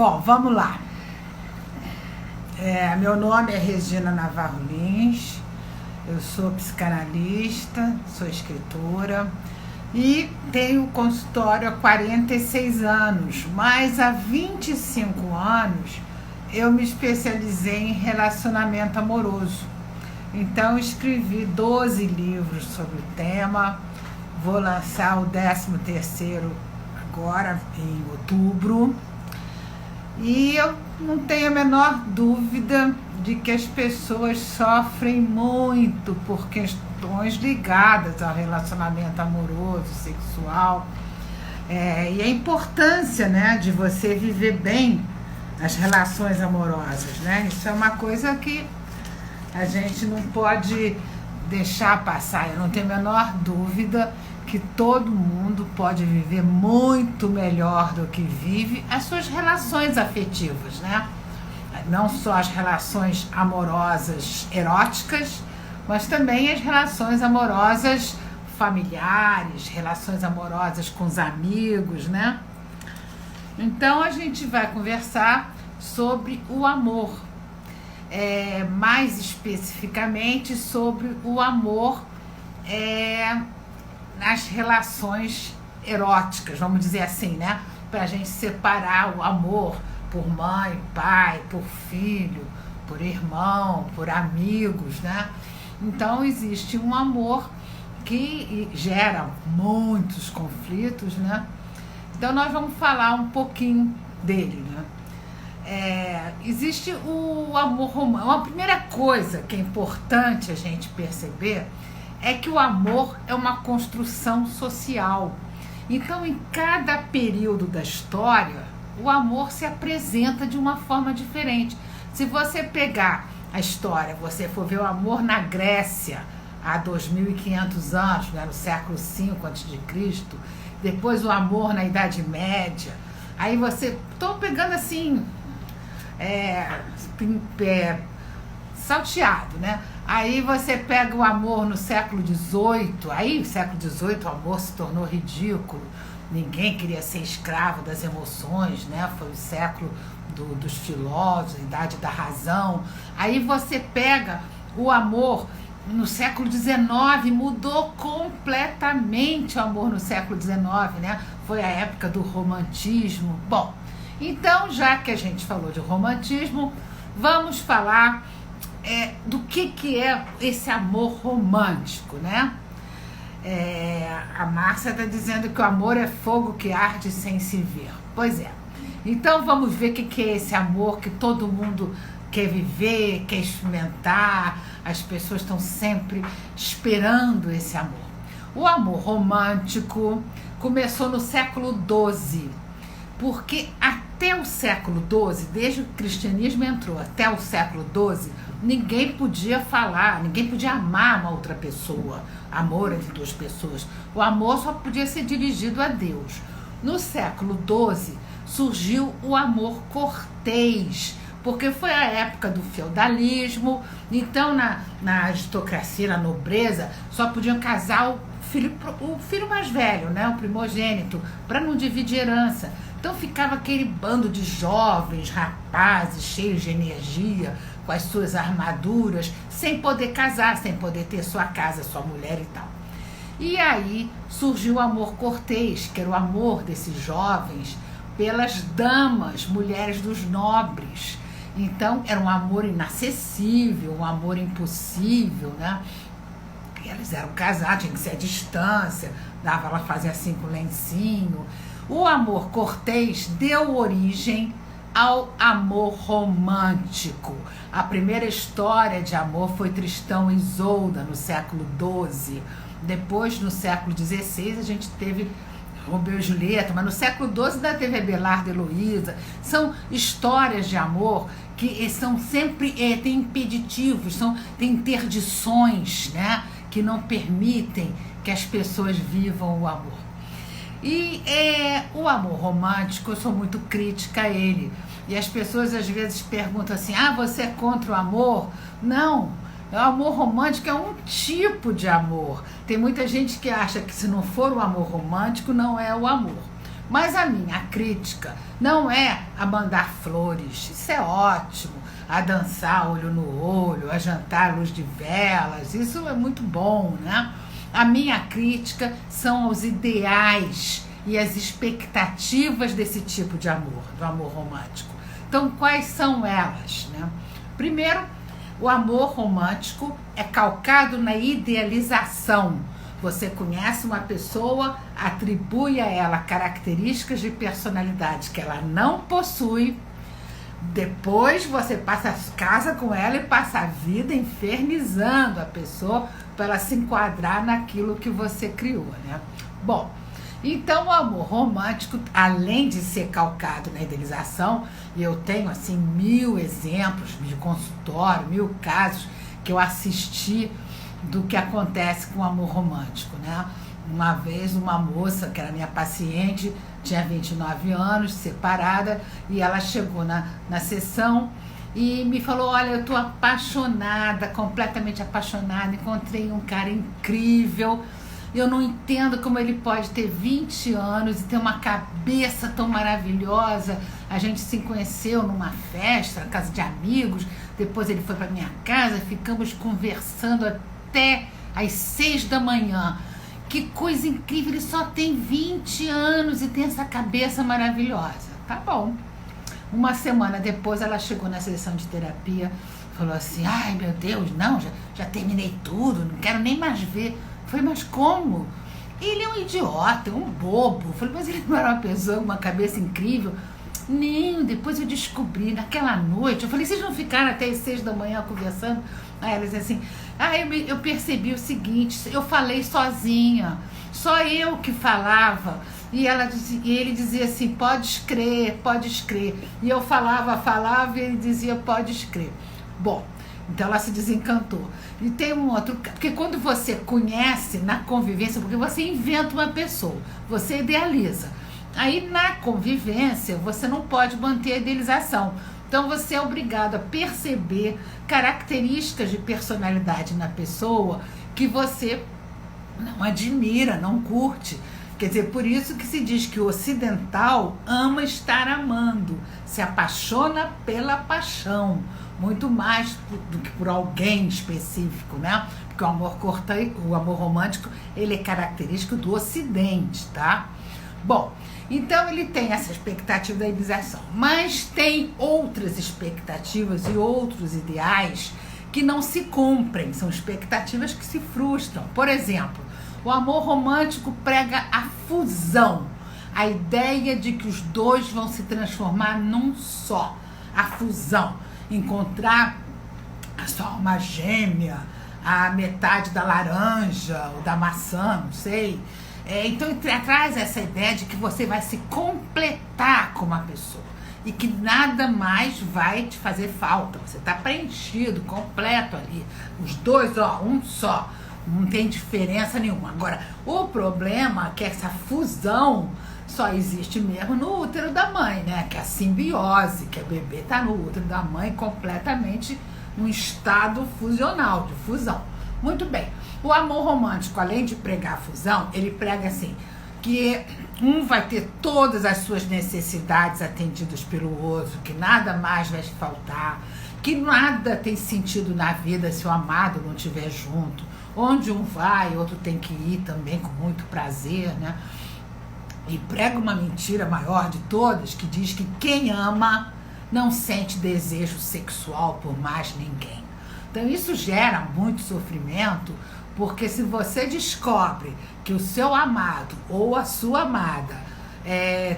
Bom, vamos lá. Meu nome é Regina Navarro Lins, eu sou psicanalista, sou escritora e tenho consultório há 46 anos, mas há 25 anos eu me especializei em relacionamento amoroso. Então escrevi 12 livros sobre o tema, vou lançar o 13º agora em outubro. E eu não tenho a menor dúvida de que as pessoas sofrem muito por questões ligadas ao relacionamento amoroso, sexual. E a importância, né, de você viver bem as relações amorosas, né? Isso é uma coisa que a gente não pode deixar passar. Eu não tenho a menor dúvida que todo mundo pode viver muito melhor do que vive as suas relações afetivas, né? Não só as relações amorosas eróticas, mas também as relações amorosas familiares, relações amorosas com os amigos, né? Então a gente vai conversar sobre o amor, mais especificamente sobre o amor nas relações eróticas, vamos dizer assim, né? Para a gente separar o amor por mãe, pai, por filho, por irmão, por amigos, né? Então existe um amor que gera muitos conflitos, né? Então nós vamos falar um pouquinho dele, né? Existe o amor romântico. A primeira coisa que é importante a gente perceber é que o amor é uma construção social. Então, em cada período da história, o amor se apresenta de uma forma diferente. Se você pegar a história, você for ver o amor na Grécia, há 2.500 anos, né, no século V a.C., depois o amor na Idade Média, aí você... Estou pegando assim... salteado, né? Aí você pega o amor no século XVIII, aí no século XVIII o amor se tornou ridículo, ninguém queria ser escravo das emoções, né? Foi o século dos filósofos, a idade da razão. Aí você pega o amor no século XIX, mudou completamente o amor no século XIX, né? Foi a época do romantismo. Bom, então já que a gente falou de romantismo, vamos falar do que é esse amor romântico, né? A Márcia está dizendo que o amor é fogo que arde sem se ver. Pois é. Então vamos ver o que é esse amor que todo mundo quer viver, quer experimentar. As pessoas estão sempre esperando esse amor. O amor romântico começou no século XII, porque até o século XII, desde que o cristianismo entrou até o século XII, ninguém podia falar, ninguém podia amar uma outra pessoa, amor entre duas pessoas. O amor só podia ser dirigido a Deus. No século XII surgiu o amor cortês, porque foi a época do feudalismo. Então na aristocracia, na nobreza, só podiam casar o filho mais velho, né, o primogênito, para não dividir herança. Então ficava aquele bando de jovens, rapazes, cheios de energia, com as suas armaduras, sem poder casar, sem poder ter sua casa, sua mulher e tal. E aí surgiu o amor cortês, que era o amor desses jovens pelas damas, mulheres dos nobres. Então era um amor inacessível, um amor impossível, né? Eles eram casados, tinha que ser à distância, dava, ela fazia assim com lencinho. O amor cortês deu origem ao amor romântico. A primeira história de amor foi Tristão e Isolda, no século XII. Depois, no século XVI, a gente teve Romeu e Julieta, mas no século XII ainda teve Abelardo e Heloísa. São histórias de amor que são sempre, tem impeditivos, tem interdições, né, que não permitem que as pessoas vivam o amor. E o amor romântico, eu sou muito crítica a ele. E as pessoas às vezes perguntam assim, você é contra o amor? Não, o amor romântico é um tipo de amor. Tem muita gente que acha que se não for o amor romântico, não é o amor. Mas a minha crítica não é a mandar flores, isso é ótimo, a dançar olho no olho, a jantar à luz de velas, isso é muito bom, né? A minha crítica são os ideais e as expectativas desse tipo de amor, do amor romântico. Então, quais são elas, né? Primeiro, o amor romântico é calcado na idealização. Você conhece uma pessoa, atribui a ela características de personalidade que ela não possui. Depois você casa com ela e passa a vida infernizando a pessoa para ela se enquadrar naquilo que você criou, né? Bom, então o amor romântico, além de ser calcado na idealização, e eu tenho assim 1000 exemplos de consultório, 1000 casos que eu assisti do que acontece com o amor romântico, né? Uma vez uma moça, que era minha paciente, tinha 29 anos, separada, e ela chegou na sessão e me falou, olha, eu estou apaixonada, completamente apaixonada, encontrei um cara incrível, eu não entendo como ele pode ter 20 anos e ter uma cabeça tão maravilhosa. A gente se conheceu numa festa, na casa de amigos, depois ele foi para minha casa, ficamos conversando até às 6 da manhã. Que coisa incrível, ele só tem 20 anos e tem essa cabeça maravilhosa. Tá bom. Uma semana depois ela chegou na sessão de terapia, falou assim, ai meu Deus, não, já terminei tudo, não quero nem mais ver. Eu falei, mas como? Ele é um idiota, um bobo. Eu falei, mas ele não era uma pessoa com uma cabeça incrível? Nem, depois eu descobri, naquela noite, eu falei, vocês não ficaram até as 6 da manhã conversando? Aí ela dizia assim, eu percebi o seguinte, eu falei sozinha, só eu que falava, e ele dizia assim, podes crer, e eu falava, e ele dizia, podes crer. Bom, então ela se desencantou. E tem um outro, porque quando você conhece na convivência, porque você inventa uma pessoa, você idealiza. Aí na convivência você não pode manter a idealização. Então você é obrigado a perceber características de personalidade na pessoa que você não admira, não curte. Quer dizer, por isso que se diz que o ocidental ama estar amando, se apaixona pela paixão, muito mais do que por alguém específico, né? Porque o amor romântico, ele é característico do Ocidente, tá? Bom, então ele tem essa expectativa da idealização, mas tem outras expectativas e outros ideais que não se cumprem, são expectativas que se frustram. Por exemplo, o amor romântico prega a fusão, a ideia de que os dois vão se transformar num só, a fusão, encontrar a sua alma gêmea, a metade da laranja ou da maçã, não sei. Então traz essa ideia de que você vai se completar com uma pessoa e que nada mais vai te fazer falta. Você está preenchido, completo ali. Os dois, um só. Não tem diferença nenhuma. Agora, o problema é que essa fusão só existe mesmo no útero da mãe, né? Que é a simbiose, que o bebê está no útero da mãe completamente num estado fusional, de fusão. Muito bem. O amor romântico, além de pregar a fusão, ele prega assim, que um vai ter todas as suas necessidades atendidas pelo outro, que nada mais vai faltar, que nada tem sentido na vida se o amado não estiver junto. Onde um vai, outro tem que ir também com muito prazer, né? E prega uma mentira maior de todas, que diz que quem ama não sente desejo sexual por mais ninguém. Então isso gera muito sofrimento, porque se você descobre que o seu amado ou a sua amada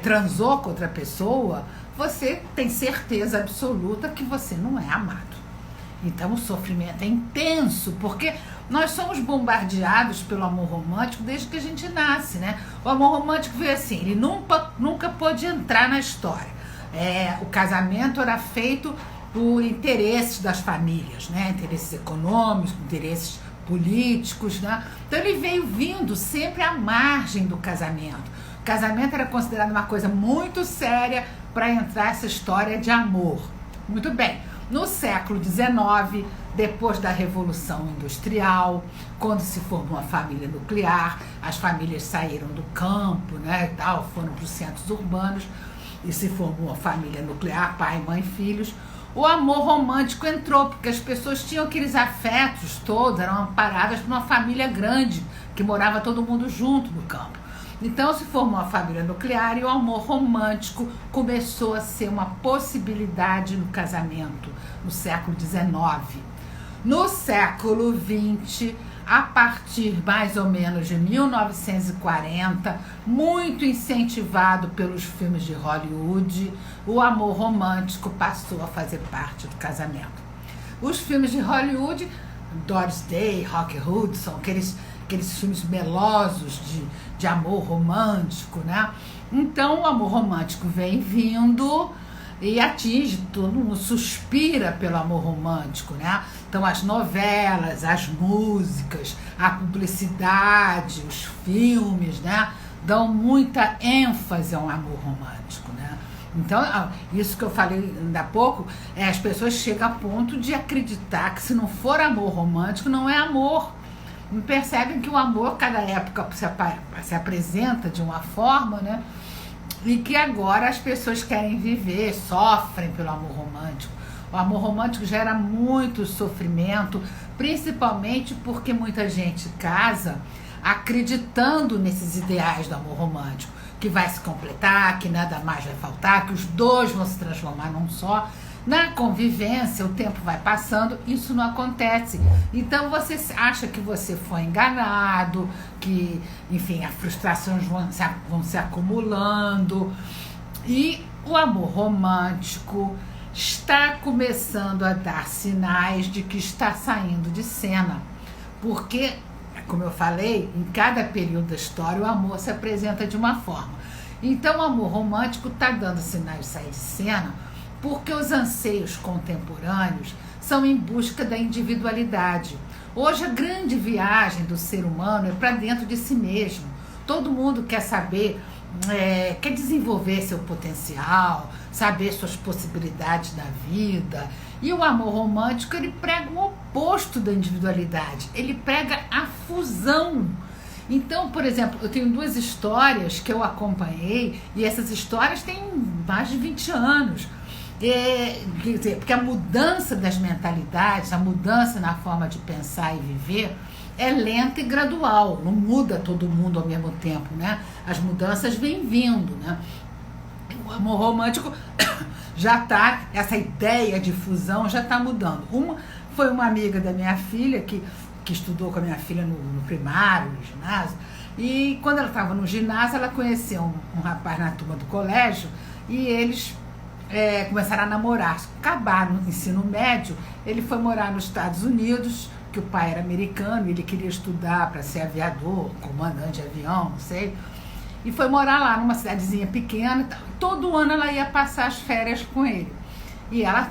transou com outra pessoa, você tem certeza absoluta que você não é amado. Então o sofrimento é intenso, porque nós somos bombardeados pelo amor romântico desde que a gente nasce, né? O amor romântico veio assim, ele nunca pôde entrar na história. O casamento era feito por interesses das famílias, né? Interesses econômicos, interesses políticos, né? Então ele veio vindo sempre à margem do casamento. O casamento era considerado uma coisa muito séria para entrar essa história de amor. Muito bem. No século XIX, depois da Revolução Industrial, quando se formou a família nuclear, as famílias saíram do campo, né, e tal, foram para os centros urbanos e se formou a família nuclear, pai, mãe, filhos. O amor romântico entrou, porque as pessoas tinham aqueles afetos todos, eram amparadas por uma família grande, que morava todo mundo junto no campo. Então se formou a família nuclear e o amor romântico começou a ser uma possibilidade no casamento no século XIX. No século XX, a partir mais ou menos de 1940, muito incentivado pelos filmes de Hollywood, o amor romântico passou a fazer parte do casamento. Os filmes de Hollywood, Doris Day, Rock Hudson, aqueles filmes melosos de amor romântico, né? Então o amor romântico vem vindo e atinge, todo mundo suspira pelo amor romântico, né? Então as novelas, as músicas, a publicidade, os filmes, né, dão muita ênfase ao amor romântico, né? Então, isso que eu falei ainda há pouco, as pessoas chegam a ponto de acreditar que se não for amor romântico, não é amor. Não percebem que o amor, cada época se apresenta de uma forma, né? E que agora as pessoas querem viver, sofrem pelo amor romântico. O amor romântico gera muito sofrimento, principalmente porque muita gente casa acreditando nesses ideais do amor romântico, que vai se completar, que nada mais vai faltar, que os dois vão se transformar num só. Na convivência, o tempo vai passando, isso não acontece. Então você acha que você foi enganado, que, enfim, as frustrações vão se acumulando. E o amor romântico está começando a dar sinais de que está saindo de cena. Porque, como eu falei, em cada período da história o amor se apresenta de uma forma. Então o amor romântico está dando sinais de sair de cena porque os anseios contemporâneos são em busca da individualidade. Hoje a grande viagem do ser humano é para dentro de si mesmo. Todo mundo quer saber, quer desenvolver seu potencial, saber suas possibilidades na vida. E o amor romântico, ele prega o oposto da individualidade, ele prega a fusão. Então, por exemplo, eu tenho 2 histórias que eu acompanhei, e essas histórias têm mais de 20 anos. Quer dizer, porque a mudança das mentalidades, a mudança na forma de pensar e viver é lenta e gradual, não muda todo mundo ao mesmo tempo, né? As mudanças vêm vindo, né? O amor romântico já está, essa ideia de fusão já está mudando. Foi uma amiga da minha filha que estudou com a minha filha no primário, no ginásio, e quando ela estava no ginásio, ela conheceu um rapaz na turma do colégio e eles começaram a namorar. Acabaram no ensino médio, ele foi morar nos Estados Unidos, que o pai era americano, e ele queria estudar para ser aviador, comandante de avião, não sei, e foi morar lá numa cidadezinha pequena. Todo ano ela ia passar as férias com ele, e ela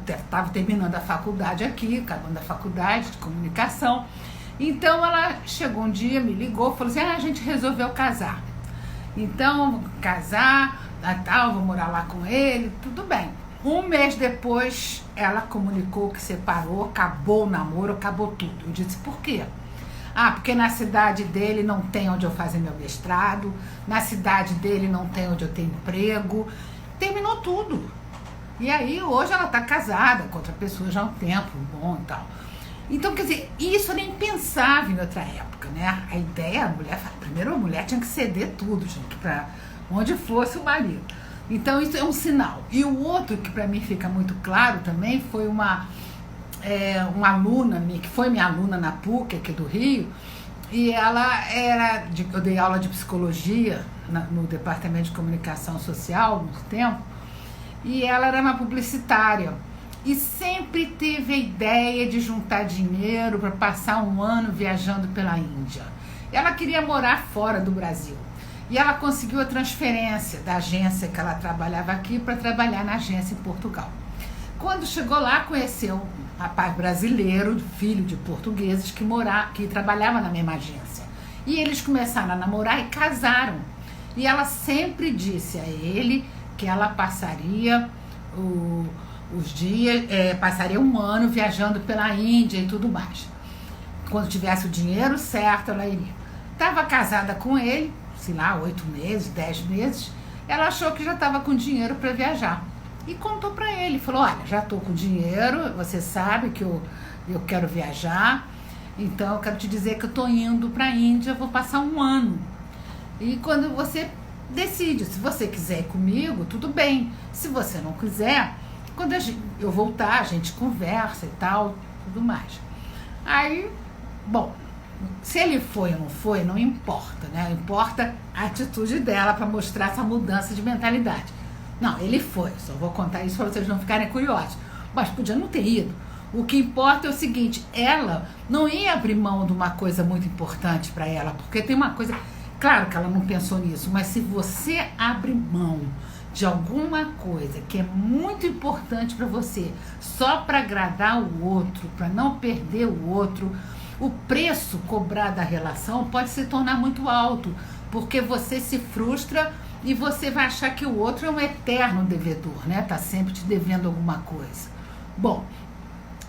estava terminando a faculdade aqui, acabando a faculdade de comunicação. Então ela chegou um dia, me ligou, falou assim: a gente resolveu casar, então vamos casar, Natal, vou morar lá com ele, tudo bem. Um mês depois, ela comunicou que separou, acabou o namoro, acabou tudo. Eu disse: por quê? Porque na cidade dele não tem onde eu fazer meu mestrado, na cidade dele não tem onde eu ter emprego, terminou tudo. E aí, hoje ela está casada com outra pessoa já há um tempo, bom e tal. Então, quer dizer, isso era impensável em outra época, né? A ideia, primeiro a mulher tinha que ceder tudo, gente, para onde fosse o marido. Então isso é um sinal. E o outro que para mim fica muito claro também foi uma aluna que foi minha aluna na PUC aqui do Rio, e ela eu dei aula de psicologia no departamento de comunicação social há muito tempo, e ela era uma publicitária e sempre teve a ideia de juntar dinheiro para passar um ano viajando pela Índia. Ela queria morar fora do Brasil. E ela conseguiu a transferência da agência que ela trabalhava aqui para trabalhar na agência em Portugal. Quando chegou lá, conheceu um rapaz brasileiro, filho de portugueses, que trabalhava na mesma agência. E eles começaram a namorar e casaram. E ela sempre disse a ele que ela passaria os dias, passaria um ano viajando pela Índia e tudo mais. Quando tivesse o dinheiro certo, ela iria. Estava casada com ele, sei lá, 8 meses, 10 meses. Ela achou que já estava com dinheiro para viajar. E contou para ele, falou, olha, já estou com dinheiro, você sabe que eu quero viajar, então eu quero te dizer que eu estou indo para a Índia, vou passar um ano. E quando você decide, se você quiser ir comigo, tudo bem. Se você não quiser, quando eu voltar, a gente conversa e tal, tudo mais. Aí, bom, se ele foi ou não foi, não importa, né? Importa a atitude dela para mostrar essa mudança de mentalidade. Não, ele foi, só vou contar isso para vocês não ficarem curiosos. Mas podia não ter ido. O que importa é o seguinte, ela não ia abrir mão de uma coisa muito importante para ela, porque tem uma coisa, claro que ela não pensou nisso, mas se você abre mão de alguma coisa que é muito importante para você, só para agradar o outro, para não perder o outro, o preço cobrado da relação pode se tornar muito alto, porque você se frustra e você vai achar que o outro é um eterno devedor, né? Tá sempre te devendo alguma coisa. Bom,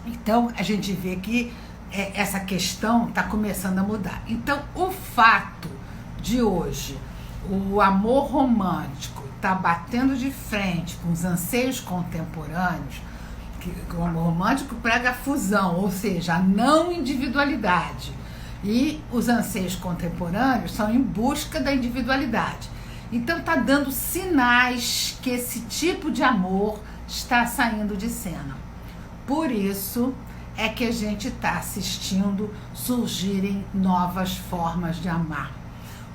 então a gente vê que essa questão está começando a mudar. Então o fato de hoje o amor romântico tá batendo de frente com os anseios contemporâneos, que o amor romântico prega a fusão, ou seja, a não individualidade, e os anseios contemporâneos são em busca da individualidade. Então está dando sinais que esse tipo de amor está saindo de cena. Por isso é que a gente está assistindo surgirem novas formas de amar.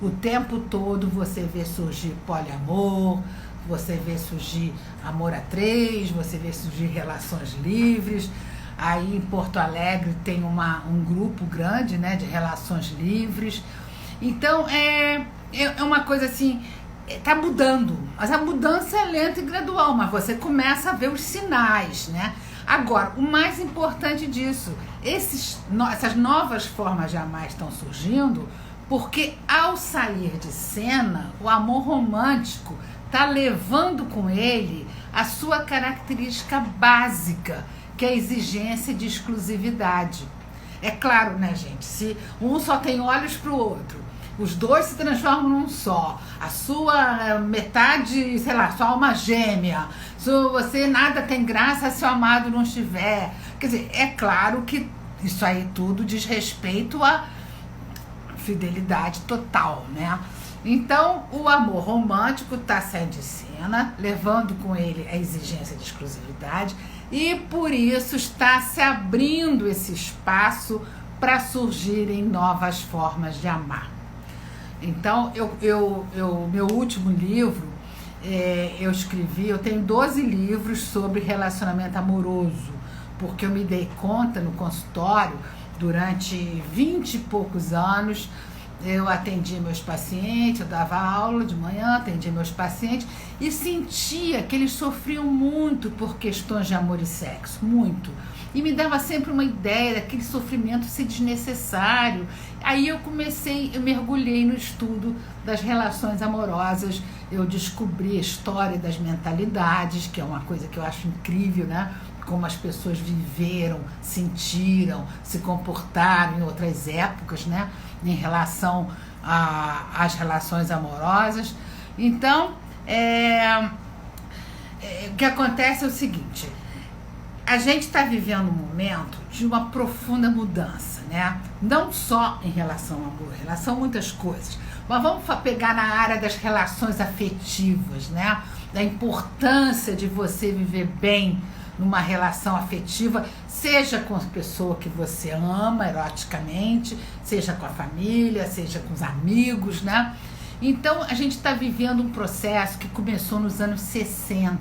O tempo todo você vê surgir poliamor, você vê surgir amor a 3, você vê surgir relações livres. Aí em Porto Alegre tem um grupo grande, né, de relações livres. Então é uma coisa assim, está mudando, mas a mudança é lenta e gradual, mas você começa a ver os sinais, né? Agora, o mais importante disso, essas novas formas de amar estão surgindo porque ao sair de cena, o amor romântico está levando com ele a sua característica básica, que é a exigência de exclusividade. É claro, né, gente, se um só tem olhos para o outro, os dois se transformam num só, a sua metade, sei lá, sua alma gêmea, se você nada tem graça se o amado não estiver. Quer dizer, é claro que isso aí tudo diz respeito à fidelidade total, né? Então, o amor romântico está saindo de cena, levando com ele a exigência de exclusividade e por isso está se abrindo esse espaço para surgirem novas formas de amar. Então, meu último livro, eu escrevi, eu tenho 12 livros sobre relacionamento amoroso, porque eu me dei conta no consultório, durante 20 e poucos anos, eu atendia meus pacientes, eu dava aula de manhã, atendia meus pacientes e sentia que eles sofriam muito por questões de amor e sexo, muito. E me dava sempre uma ideia daquele sofrimento ser desnecessário. Aí eu mergulhei no estudo das relações amorosas, eu descobri a história das mentalidades, que é uma coisa que eu acho incrível, né? Como as pessoas viveram, sentiram, se comportaram em outras épocas, né? Em relação às relações amorosas. Então, o que acontece é o seguinte, a gente está vivendo um momento de uma profunda mudança, né? Não só em relação ao amor, em relação a muitas coisas, mas vamos pegar na área das relações afetivas, né? Da importância de você viver bem numa relação afetiva, seja com a pessoa que você ama eroticamente, seja com a família, seja com os amigos, né? Então, a gente está vivendo um processo que começou nos anos 60,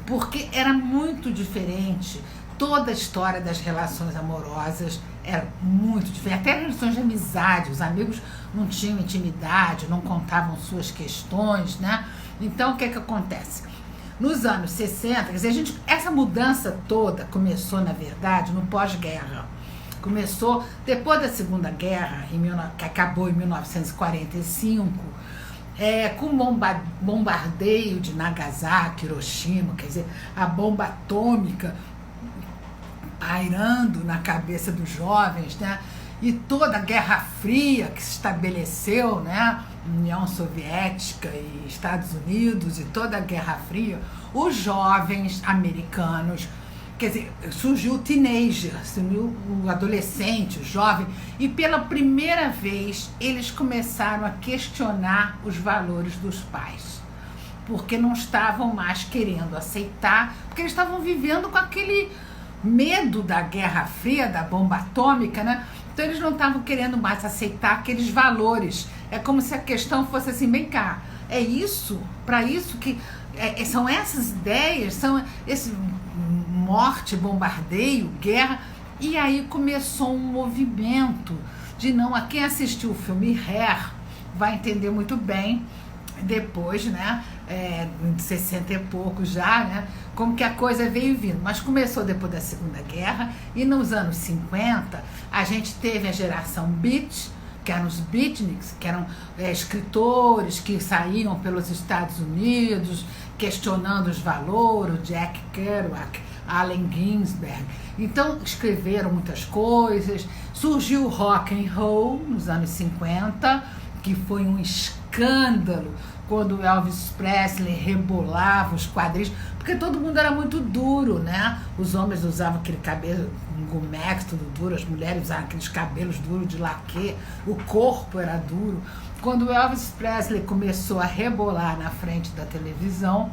porque era muito diferente. Toda a história das relações amorosas era muito diferente, até relações de amizade, os amigos não tinham intimidade, não contavam suas questões, né? Então, o que acontece? Nos anos 60, quer dizer, essa mudança toda começou, na verdade, no pós-guerra. Começou depois da Segunda Guerra, que acabou em 1945, com bombardeio de Nagasaki, Hiroshima, quer dizer, a bomba atômica pairando na cabeça dos jovens, né? E toda a Guerra Fria que se estabeleceu, né? União Soviética e Estados Unidos e toda a Guerra Fria, os jovens americanos, quer dizer, surgiu o teenager, surgiu o adolescente, o jovem, e pela primeira vez eles começaram a questionar os valores dos pais, porque não estavam mais querendo aceitar, porque eles estavam vivendo com aquele medo da Guerra Fria, da bomba atômica, né? Então eles não estavam querendo mais aceitar aqueles valores. É como se a questão fosse assim, vem cá, é isso, para isso que são essas ideias, são esse morte, bombardeio, guerra. E aí começou um movimento de não, a quem assistiu o filme Hair vai entender muito bem depois, né, de 60 e pouco já, né, como que a coisa veio vindo. Mas começou depois da Segunda Guerra, e nos anos 50 a gente teve a geração Beat, que eram os beatniks, que eram escritores que saíam pelos Estados Unidos questionando os valores, o Jack Kerouac, Allen Ginsberg. Então escreveram muitas coisas. Surgiu o rock and roll nos anos 50, que foi um escândalo quando o Elvis Presley rebolava os quadris, porque todo mundo era muito duro, né? Os homens usavam aquele cabelo, um gumex tudo duro, as mulheres usavam aqueles cabelos duros de laque, o corpo era duro. Quando o Elvis Presley começou a rebolar na frente da televisão,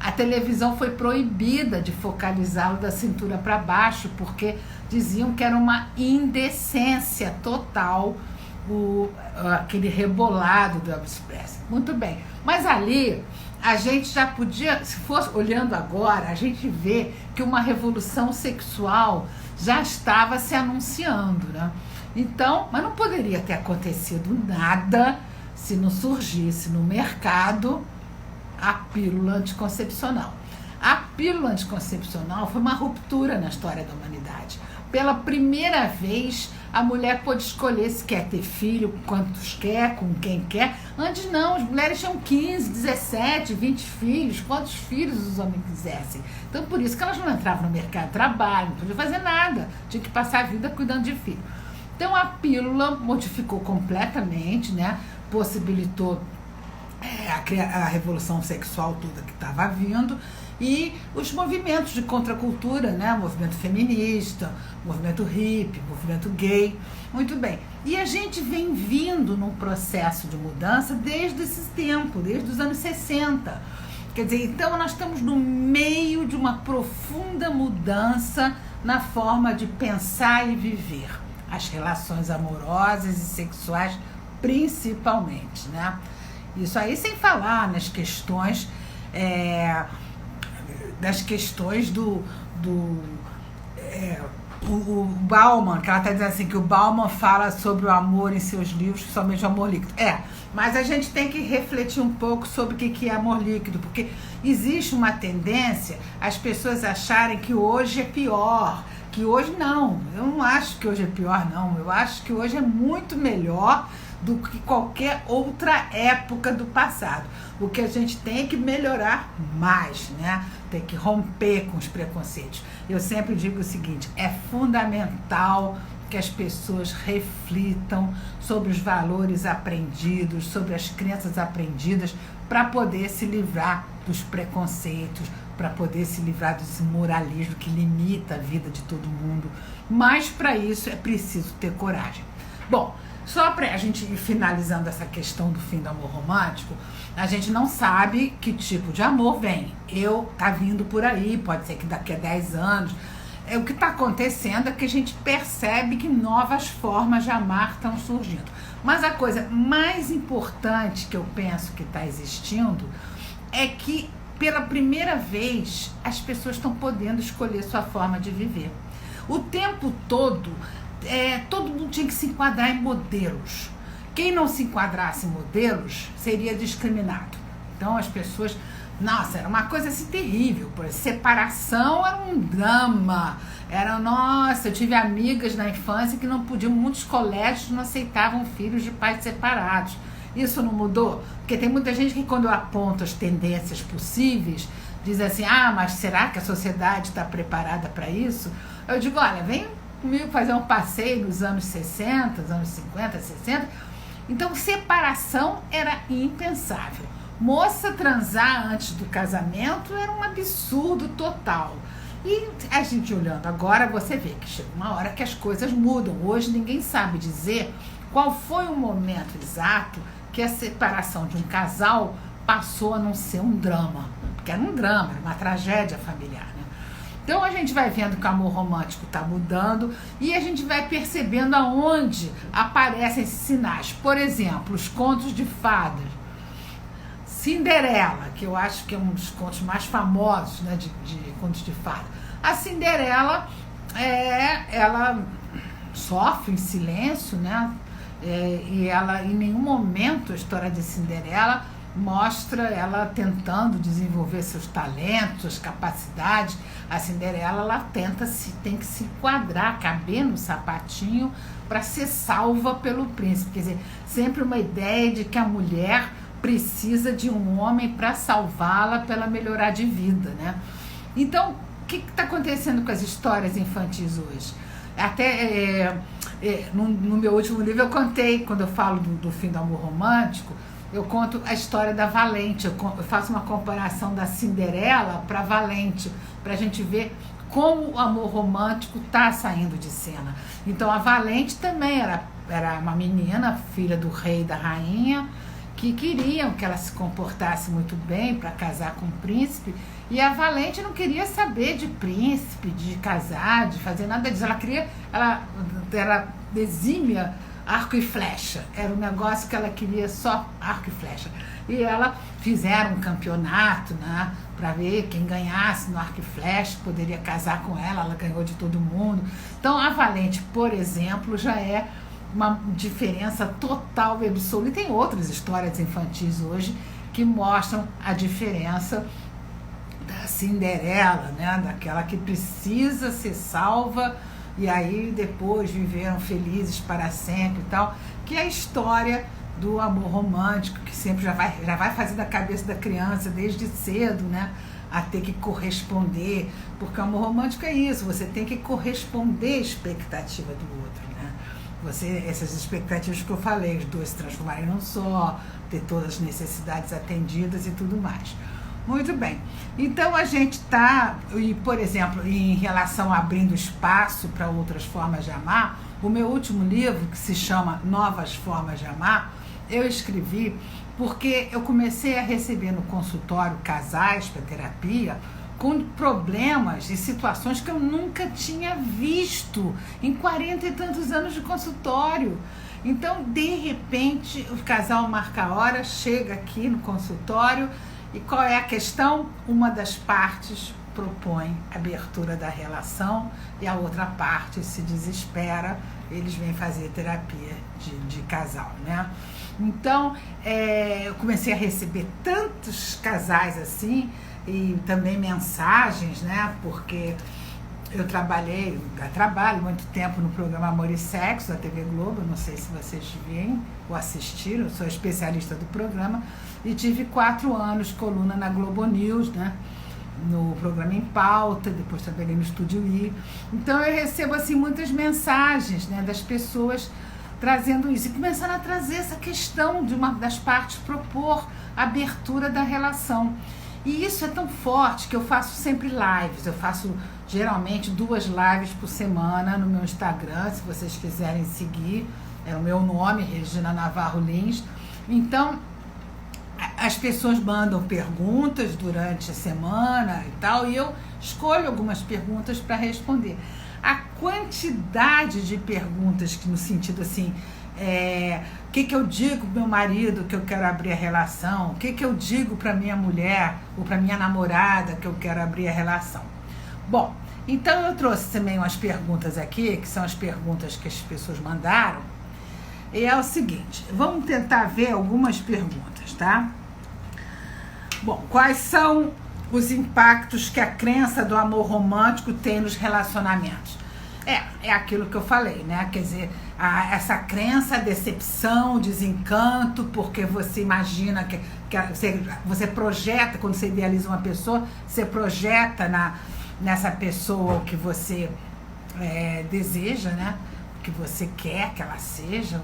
a televisão foi proibida de focalizá-lo da cintura para baixo, porque diziam que era uma indecência total aquele rebolado do Elvis Presley. Muito bem, mas ali a gente já podia, se fosse olhando agora, a gente vê que uma revolução sexual já estava se anunciando, né? Então, mas não poderia ter acontecido nada se não surgisse no mercado a pílula anticoncepcional. A pílula anticoncepcional foi uma ruptura na história da humanidade. Pela primeira vez, a mulher pôde escolher se quer ter filho, quantos quer, com quem quer. Antes não, as mulheres tinham 15, 17, 20 filhos, quantos filhos os homens quisessem. Então por isso que elas não entravam no mercado de trabalho, não podiam fazer nada, tinha que passar a vida cuidando de filho. Então a pílula modificou completamente, né? Possibilitou a revolução sexual toda que estava vindo, e os movimentos de contracultura, né? O movimento feminista, o movimento hippie, o movimento gay. Muito bem. E a gente vem vindo num processo de mudança desde esse tempo, desde os anos 60. Quer dizer, então nós estamos no meio de uma profunda mudança na forma de pensar e viver as relações amorosas e sexuais, principalmente, né? Isso aí sem falar nas questões o Bauman, que ela está dizendo assim, que o Bauman fala sobre o amor em seus livros, somente o amor líquido. Mas a gente tem que refletir um pouco sobre o que é amor líquido, porque existe uma tendência as pessoas acharem que hoje é pior, que hoje não. Eu não acho que hoje é pior, não. Eu acho que hoje é muito melhor do que qualquer outra época do passado. O que a gente tem é que melhorar mais, né? Tem que romper com os preconceitos. Eu sempre digo o seguinte, é fundamental que as pessoas reflitam sobre os valores aprendidos, sobre as crenças aprendidas, para poder se livrar dos preconceitos, para poder se livrar desse moralismo que limita a vida de todo mundo. Mas para isso é preciso ter coragem. Bom, só para a gente ir finalizando essa questão do fim do amor romântico, a gente não sabe que tipo de amor vem. Tá vindo por aí, pode ser que daqui a 10 anos. O que está acontecendo é que a gente percebe que novas formas de amar estão surgindo. Mas a coisa mais importante que eu penso que está existindo é que, pela primeira vez, as pessoas estão podendo escolher sua forma de viver. O tempo todo, todo mundo tinha que se enquadrar em modelos. Quem não se enquadrasse em modelos seria discriminado. Então as pessoas... Nossa, era uma coisa assim terrível. Separação era um drama. Nossa, eu tive amigas na infância que não podiam, muitos colégios não aceitavam filhos de pais separados. Isso não mudou? Porque tem muita gente que, quando eu aponto as tendências possíveis, diz assim, mas será que a sociedade está preparada para isso? Eu digo, olha, vem comigo fazer um passeio nos anos 60, anos 50, 60. Então, separação era impensável. Moça transar antes do casamento era um absurdo total. E a gente olhando agora, você vê que chega uma hora que as coisas mudam. Hoje ninguém sabe dizer qual foi o momento exato que a separação de um casal passou a não ser um drama. Porque era um drama, era uma tragédia familiar, né? Então a gente vai vendo que o amor romântico está mudando e a gente vai percebendo aonde aparecem esses sinais. Por exemplo, os contos de fadas. Cinderela, que eu acho que é um dos contos mais famosos, né, de contos de fada. A Cinderela, ela sofre em silêncio, né? E ela, em nenhum momento, a história de Cinderela mostra ela tentando desenvolver seus talentos, suas capacidades. A Cinderela, ela tem que se enquadrar, caber no sapatinho para ser salva pelo príncipe. Quer dizer, sempre uma ideia de que a mulher precisa de um homem para salvá-la, para ela melhorar de vida, né? Então, o que está acontecendo com as histórias infantis hoje? Até no meu último livro eu contei, quando eu falo do fim do amor romântico, eu conto a história da Valente. Eu faço uma comparação da Cinderela para Valente, para a gente ver como o amor romântico está saindo de cena. Então, a Valente também era uma menina, filha do rei e da rainha, que queriam que ela se comportasse muito bem para casar com o príncipe, e a Valente não queria saber de príncipe, de casar, de fazer nada disso. Ela era exímia arco e flecha, era um negócio que ela queria só arco e flecha. E ela fizeram um campeonato, né, para ver quem ganhasse no arco e flecha poderia casar com ela. Ela ganhou de todo mundo. Então a Valente, por exemplo, já é uma diferença total e absoluta. E tem outras histórias infantis hoje que mostram a diferença da Cinderela, né? Daquela que precisa ser salva e aí depois viveram felizes para sempre e tal, que é a história do amor romântico, que sempre já vai fazer da cabeça da criança desde cedo, né? A ter que corresponder, porque o amor romântico é isso, você tem que corresponder à expectativa do outro, né? Essas expectativas que eu falei, os dois se transformarem num só, ter todas as necessidades atendidas e tudo mais. Muito bem. Então a gente está, por exemplo, em relação a abrindo espaço para outras formas de amar, o meu último livro, que se chama Novas Formas de Amar, eu escrevi porque eu comecei a receber no consultório casais para terapia com problemas e situações que eu nunca tinha visto em 40 e tantos anos de consultório. Então, de repente, o casal marca a hora, chega aqui no consultório e qual é a questão? Uma das partes propõe a abertura da relação e a outra parte se desespera, eles vêm fazer terapia de casal, né? Então, eu comecei a receber tantos casais assim, e também mensagens, né? Porque eu trabalho muito tempo no programa Amor e Sexo da TV Globo, não sei se vocês veem ou assistiram, eu sou especialista do programa e tive 4 anos coluna na Globo News, né? No programa Em Pauta, depois trabalhei no Estúdio I. Então eu recebo assim muitas mensagens, né, das pessoas trazendo isso e começando a trazer essa questão de uma das partes propor a abertura da relação. E isso é tão forte que eu faço sempre lives. Eu faço geralmente 2 lives por semana no meu Instagram, se vocês quiserem seguir. É o meu nome, Regina Navarro Lins. Então, as pessoas mandam perguntas durante a semana e tal, e eu escolho algumas perguntas para responder. A quantidade de perguntas que, no sentido assim, o que eu digo pro meu marido que eu quero abrir a relação? O que eu digo para minha mulher ou para minha namorada que eu quero abrir a relação? Bom, então eu trouxe também umas perguntas aqui, que são as perguntas que as pessoas mandaram. E é o seguinte, vamos tentar ver algumas perguntas, tá? Bom, quais são os impactos que a crença do amor romântico tem nos relacionamentos? É aquilo que eu falei, né? Quer dizer, essa crença, decepção, desencanto, porque você imagina que você projeta, quando você idealiza uma pessoa, você projeta nessa pessoa o que você deseja, né? O que você quer que ela seja.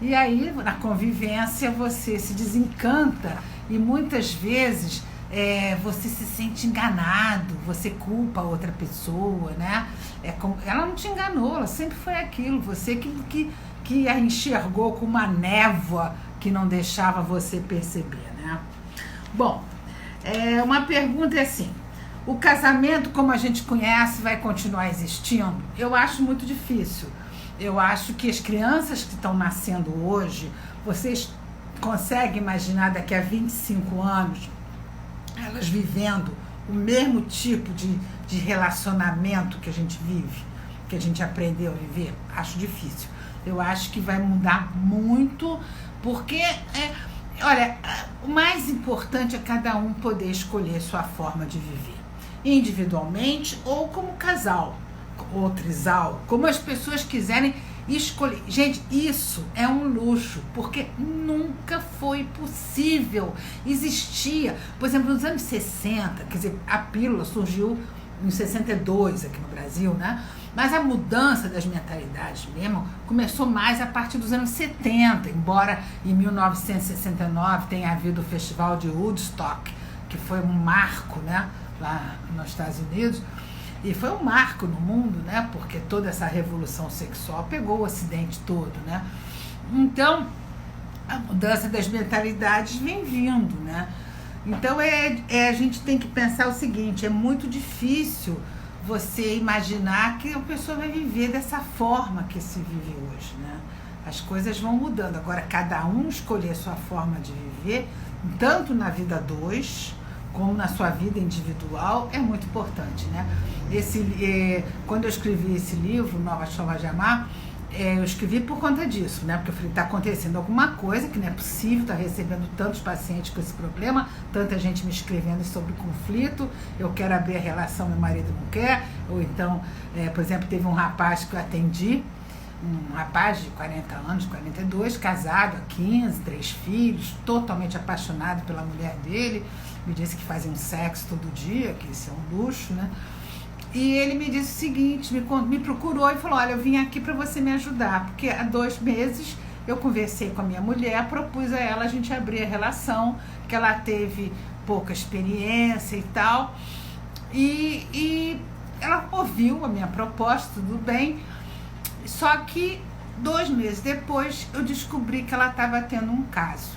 E aí, na convivência, você se desencanta e muitas vezes você se sente enganado, você culpa a outra pessoa, né? Ela não te enganou, ela sempre foi aquilo, você que a enxergou com uma névoa que não deixava você perceber, né? Bom, uma pergunta é assim: o casamento como a gente conhece vai continuar existindo? Eu acho muito difícil. Eu acho que as crianças que estão nascendo hoje, vocês conseguem imaginar daqui a 25 anos elas vivendo o mesmo tipo de relacionamento que a gente vive, que a gente aprendeu a viver? Acho difícil. Eu acho que vai mudar muito, porque, olha, o mais importante é cada um poder escolher sua forma de viver, individualmente ou como casal, ou trisal, como as pessoas quiserem escolher. Gente, isso é um luxo, porque nunca foi possível. Existia, por exemplo, nos anos 60, quer dizer, a pílula surgiu em 62 aqui no Brasil, né? Mas a mudança das mentalidades mesmo começou mais a partir dos anos 70, embora em 1969 tenha havido o Festival de Woodstock, que foi um marco, né, lá nos Estados Unidos. E foi um marco no mundo, né? Porque toda essa revolução sexual pegou o Ocidente todo, né? Então, a mudança das mentalidades vem vindo, né? Então, a gente tem que pensar o seguinte: é muito difícil você imaginar que a pessoa vai viver dessa forma que se vive hoje, né? As coisas vão mudando. Agora, cada um escolher sua forma de viver, tanto na vida dois, como na sua vida individual, é muito importante, né? Quando eu escrevi esse livro, Novas Formas de Amar, eu escrevi por conta disso, né? Porque eu falei, está acontecendo alguma coisa que não é possível, estar recebendo tantos pacientes com esse problema, tanta gente me escrevendo sobre conflito, eu quero abrir a relação, meu marido não quer, ou então, por exemplo, teve um rapaz que eu atendi, um rapaz de 40 anos, 42, casado há 15, 3 filhos, totalmente apaixonado pela mulher dele, me disse que fazia um sexo todo dia, que isso é um luxo, né? E ele me disse o seguinte, me procurou e falou: olha, eu vim aqui para você me ajudar, porque há 2 meses eu conversei com a minha mulher, propus a ela a gente abrir a relação, que ela teve pouca experiência e tal, e ela ouviu a minha proposta, tudo bem, só que 2 meses depois eu descobri que ela estava tendo um caso.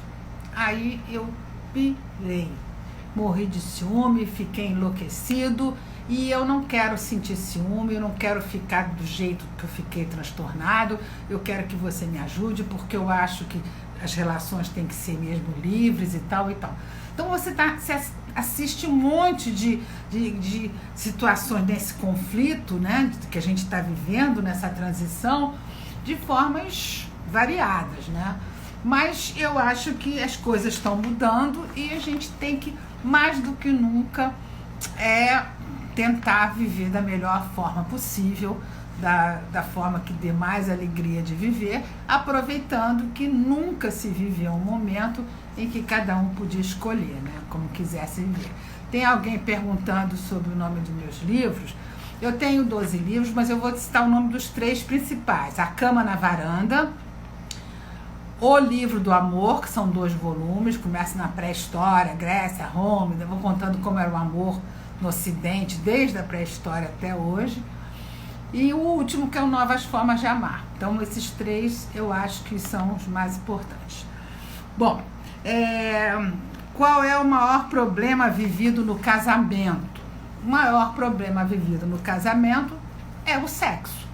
Aí eu pirei, morri de ciúme, fiquei enlouquecido, e eu não quero sentir ciúme, eu não quero ficar do jeito que eu fiquei transtornado, eu quero que você me ajude, porque eu acho que as relações têm que ser mesmo livres e tal e tal. Então você assiste um monte de situações nesse conflito, né, que a gente está vivendo nessa transição, de formas variadas, né? Mas eu acho que as coisas estão mudando e a gente tem que, mais do que nunca, tentar viver da melhor forma possível, da forma que dê mais alegria de viver, aproveitando que nunca se viveu um momento em que cada um podia escolher, né, como quisesse viver. Tem alguém perguntando sobre o nome dos meus livros. Eu tenho 12 livros, mas eu vou citar o nome dos 3 principais: A Cama na Varanda, O Livro do Amor, que são 2 volumes, começa na pré-história, Grécia, Roma, eu vou contando como era o amor no Ocidente, desde a pré-história até hoje. E o último, que é o Novas Formas de Amar. Então, esses 3 eu acho que são os mais importantes. Bom, qual é o maior problema vivido no casamento? O maior problema vivido no casamento é o sexo.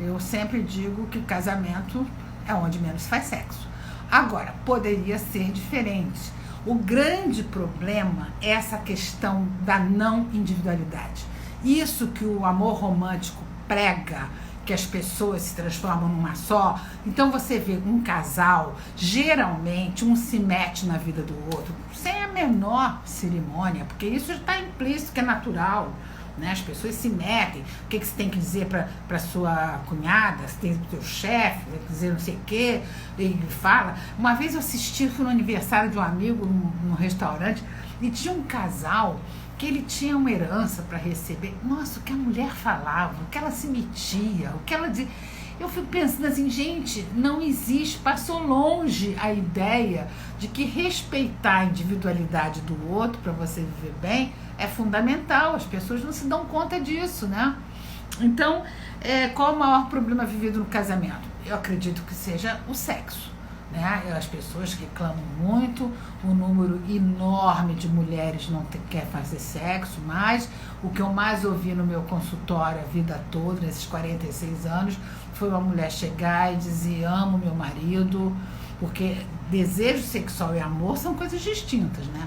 Eu sempre digo que o casamento é onde menos se faz sexo. Agora, poderia ser diferente. O grande problema é essa questão da não individualidade. Isso que o amor romântico prega, que as pessoas se transformam numa só. Então você vê um casal, geralmente um se mete na vida do outro, sem a menor cerimônia, porque isso está implícito, que é natural. né? As pessoas se metem, o que você tem que dizer para sua cunhada, você tem para o seu chefe, tem que dizer não sei o quê, ele fala. Uma vez eu assisti, fui no aniversário de um amigo num restaurante, e tinha um casal que ele tinha uma herança para receber. Nossa, o que a mulher falava, o que ela se metia, o que ela dizia. Eu fico pensando assim, gente, não existe, passou longe a ideia de que respeitar a individualidade do outro para você viver bem é fundamental. As pessoas não se dão conta disso, né? Então, qual o maior problema vivido no casamento? Eu acredito que seja o sexo, né? As pessoas reclamam muito, o número enorme de mulheres não quer fazer sexo, mas o que eu mais ouvi no meu consultório a vida toda, nesses 46 anos, foi uma mulher chegar e dizer: amo meu marido, porque desejo sexual e amor são coisas distintas, né?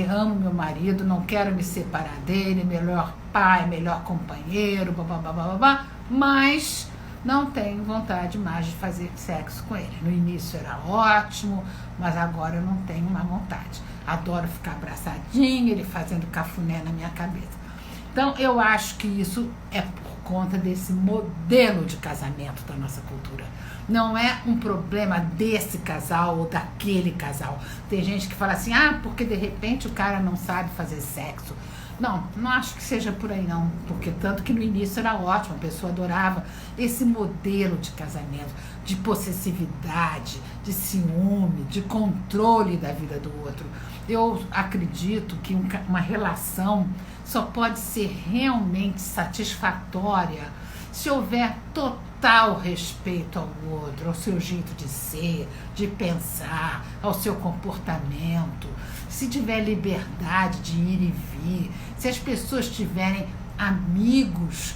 Amo meu marido, não quero me separar dele, melhor pai, melhor companheiro, babá, mas não tenho vontade mais de fazer sexo com ele. No início era ótimo, mas agora eu não tenho mais vontade. Adoro ficar abraçadinha, ele fazendo cafuné na minha cabeça. Então, eu acho que isso é por conta desse modelo de casamento da nossa cultura. Não é um problema desse casal ou daquele casal. Tem gente que fala assim, porque de repente o cara não sabe fazer sexo. Não acho que seja por aí não, porque tanto que no início era ótimo, a pessoa adorava esse modelo de casamento, de possessividade, de ciúme, de controle da vida do outro. Eu acredito que uma relação só pode ser realmente satisfatória se houver total respeito ao outro, ao seu jeito de ser, de pensar, ao seu comportamento, se tiver liberdade de ir e vir, se as pessoas tiverem amigos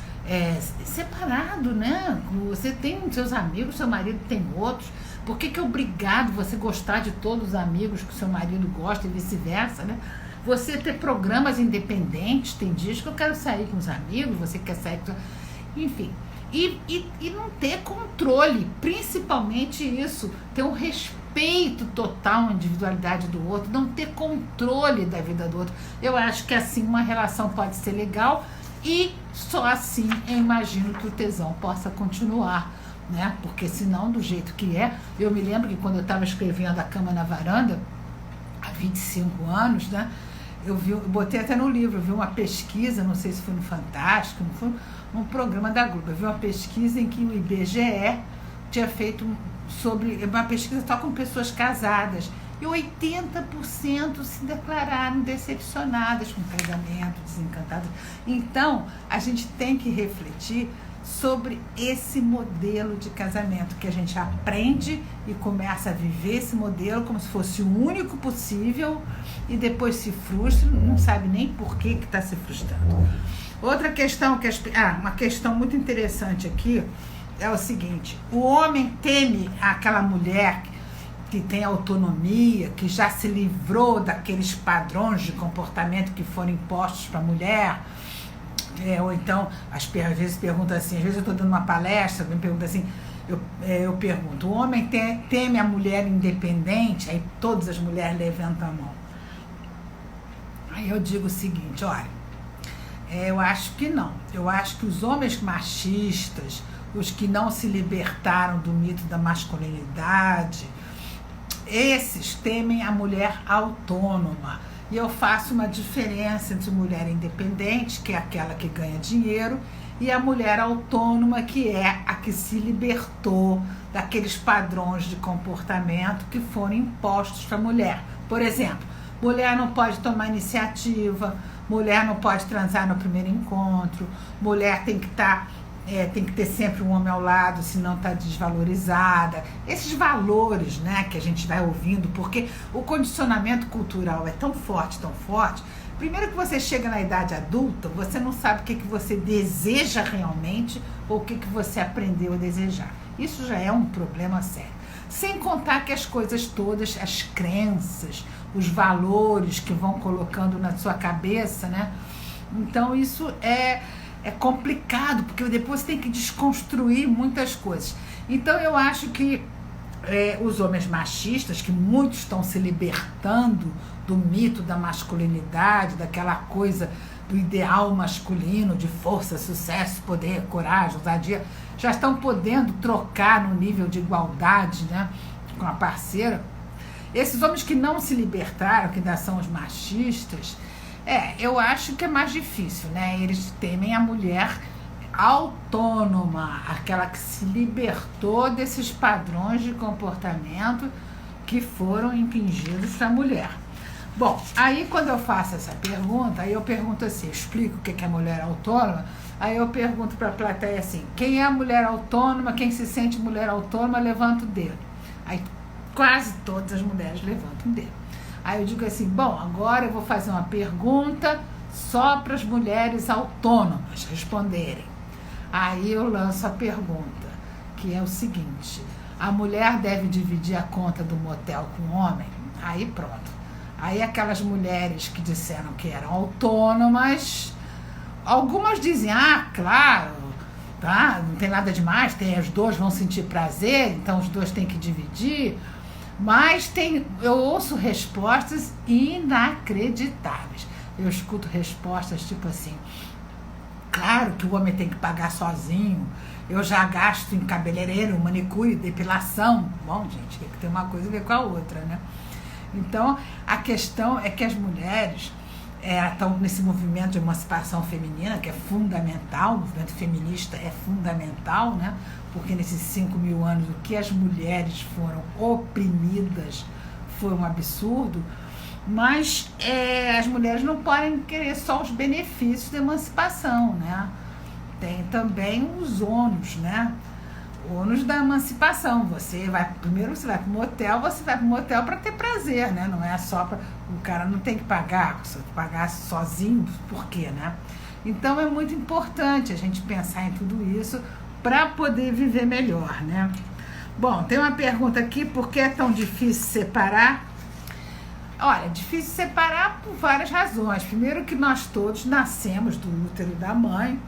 separados, né? Você tem seus amigos, seu marido tem outros. Por que é obrigado você gostar de todos os amigos que o seu marido gosta e vice-versa, né? Você ter programas independentes, tem dias que eu quero sair com os amigos, você quer sair com... Enfim, e não ter controle, principalmente isso, ter um respeito total à individualidade do outro, não ter controle da vida do outro. Eu acho que assim uma relação pode ser legal e só assim eu imagino que o tesão possa continuar, né? Porque senão, do jeito que eu me lembro que quando eu estava escrevendo A Cama na Varanda, há 25 anos, né? Eu botei até no livro, eu vi uma pesquisa, não sei se foi no Fantástico, não foi num programa da Globo, eu vi uma pesquisa em que o IBGE tinha feito sobre uma pesquisa só com pessoas casadas, e 80% se declararam decepcionadas com o casamento, desencantadas. Então, a gente tem que refletir sobre esse modelo de casamento, que a gente aprende e começa a viver esse modelo como se fosse o único possível e depois se frustra, não sabe nem por que está se frustrando. Outra questão, uma questão muito interessante aqui é o seguinte: o homem teme aquela mulher que tem autonomia, que já se livrou daqueles padrões de comportamento que foram impostos para a mulher. Ou então, às vezes pergunta assim, às vezes eu estou dando uma palestra, alguém pergunta assim, eu pergunto, o homem teme a mulher independente? Aí todas as mulheres levantam a mão. Aí eu digo o seguinte, olha, eu acho que não. Eu acho que os homens machistas, os que não se libertaram do mito da masculinidade, esses temem a mulher autônoma. E eu faço uma diferença entre mulher independente, que é aquela que ganha dinheiro, e a mulher autônoma, que é a que se libertou daqueles padrões de comportamento que foram impostos para a mulher. Por exemplo, mulher não pode tomar iniciativa, mulher não pode transar no primeiro encontro, mulher tem que ter sempre um homem ao lado, senão está desvalorizada. Esses valores, né, que a gente vai ouvindo, porque o condicionamento cultural é tão forte, primeiro que você chega na idade adulta, você não sabe o que você deseja realmente ou o que você aprendeu a desejar. Isso já é um problema sério. Sem contar que as coisas todas, as crenças, os valores que vão colocando na sua cabeça, né? Então isso é complicado, porque depois tem que desconstruir muitas coisas. Então eu acho que os homens machistas, que muitos estão se libertando do mito da masculinidade, daquela coisa do ideal masculino, de força, sucesso, poder, coragem, ousadia, já estão podendo trocar no nível de igualdade, né, com a parceira. Esses homens que não se libertaram, que ainda são os machistas, eu acho que é mais difícil, né? Eles temem a mulher autônoma, aquela que se libertou desses padrões de comportamento que foram impingidos para a mulher. Bom, aí quando eu faço essa pergunta, aí eu pergunto assim, eu explico o que é mulher autônoma, aí eu pergunto para a plateia assim, quem é a mulher autônoma, quem se sente mulher autônoma, levanta o dedo. Aí quase todas as mulheres levantam o dedo. Aí eu digo assim, bom, agora eu vou fazer uma pergunta só para as mulheres autônomas responderem. Aí eu lanço a pergunta, que é o seguinte, a mulher deve dividir a conta do motel com o homem? Aí pronto. Aí aquelas mulheres que disseram que eram autônomas, algumas dizem, claro, tá, não tem nada demais, os dois vão sentir prazer, então os dois têm que dividir. Mas eu ouço respostas inacreditáveis. Eu escuto respostas tipo assim, claro que o homem tem que pagar sozinho, eu já gasto em cabeleireiro, manicure, depilação. Bom, gente, tem que ter uma coisa a ver com a outra, né? Então, a questão é que as mulheres estão nesse movimento de emancipação feminina, que é fundamental, o movimento feminista é fundamental, né? Porque nesses 5.000 anos o que as mulheres foram oprimidas foi um absurdo, mas as mulheres não podem querer só os benefícios da emancipação, né? Tem também os ônus, né? Ônus da emancipação. Primeiro você vai para o motel, você vai para o motel para ter prazer, né? Não é só para. O cara não tem que pagar, se pagar sozinho, por quê, né? Então é muito importante a gente pensar em tudo isso para poder viver melhor, né? Bom, tem uma pergunta aqui, por que é tão difícil separar? Olha, é difícil separar por várias razões. Primeiro que nós todos nascemos do útero da mãe,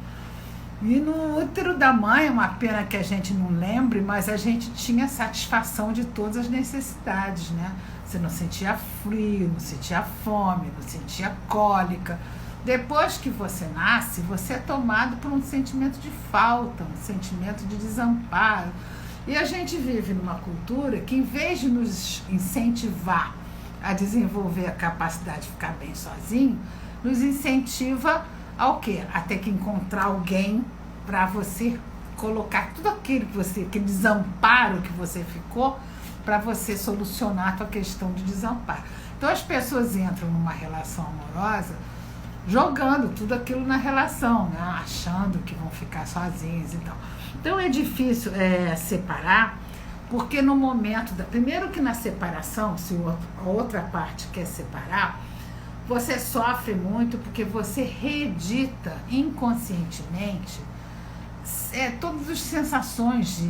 e no útero da mãe, é uma pena que a gente não lembre, mas a gente tinha satisfação de todas as necessidades, né? Você não sentia frio, não sentia fome, não sentia cólica. Depois que você nasce, você é tomado por um sentimento de falta, um sentimento de desamparo. E a gente vive numa cultura que, em vez de nos incentivar a desenvolver a capacidade de ficar bem sozinho, nos incentiva ao quê? A ter que encontrar alguém para você colocar tudo aquele desamparo que você ficou, para você solucionar a tua questão de desamparo. Então as pessoas entram numa relação amorosa jogando tudo aquilo na relação, né? Achando que vão ficar sozinhos e tal. Então é difícil separar, porque no momento primeiro que na separação, se a outra parte quer separar, você sofre muito porque você reedita inconscientemente todas as sensações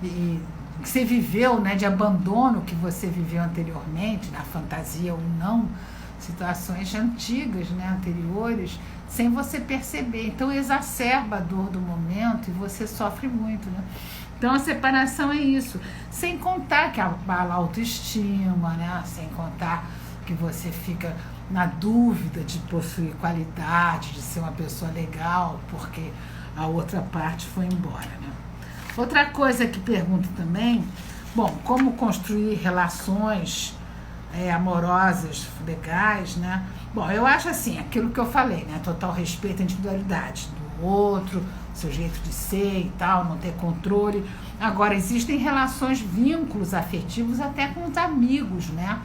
que você viveu, né, de abandono que você viveu anteriormente, na fantasia ou não, situações antigas, né, anteriores, sem você perceber. Então exacerba a dor do momento e você sofre muito, né? Então a separação é isso, sem contar que abala a autoestima, né? Sem contar que você fica na dúvida de possuir qualidade, de ser uma pessoa legal, porque a outra parte foi embora, né? Outra coisa que pergunto também, bom, como construir relações amorosas, legais, né? Bom, eu acho assim, aquilo que eu falei, né? Total respeito à individualidade do outro, seu jeito de ser e tal, não ter controle. Agora, existem relações, vínculos afetivos até com os amigos, né?